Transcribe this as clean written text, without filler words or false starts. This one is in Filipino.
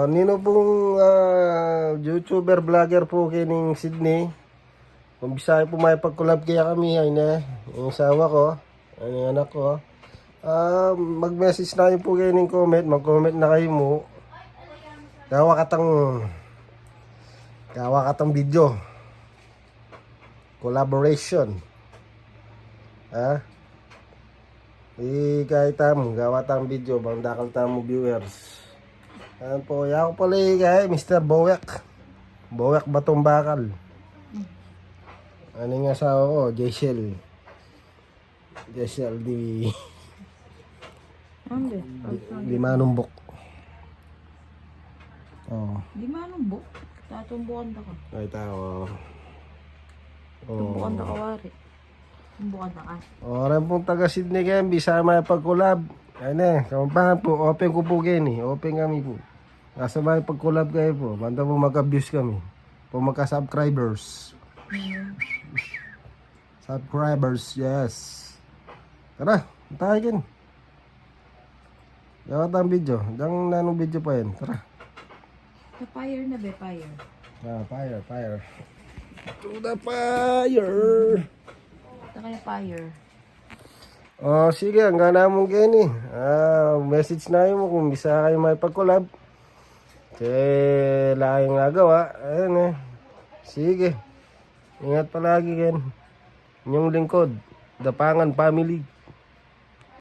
Nino pong YouTuber, vlogger po kining Sydney. Kung bisaya po may pag-collab kaya kami ay na yung asawa ko, yung anak ko. Mag-message na yun po kayo ng comment, mag-comment na kayo mo. Gawa katang video. Collaboration. Kahit tamo, gawa tang video, bang dakal tamo viewers. Ayan po, ako pala Mr. Bowek. Bowek Batong Bakal. Ano yung asawa ko? Jessel di manumbok. Di manumbok. Tatumbukan na ka. Ay tao. Tumbukan na kawari. Tumbukan na ka. Rin pong taga Sydney kayo, bisa may pag-collab. Ayun kampahan po, open ko po kayo open kami po. Nasa may pag-collab kayo po, banda po mag-abuse kami. Po magka-subscribers. Subscribers, yes. Tara, tayo kin. Gawat ang video. Dang nanong video pa yan. Tara. Sa fire na be, fire. Fire. To the fire. Ito kaya fire. Sige, hanggang namong gani. Message na mo kung bisa kayo may pag-collab. Kaya laking nga gawa. Ayun Sige. Ingat palagi Ken. Inyong lingkod. Dapangan Family.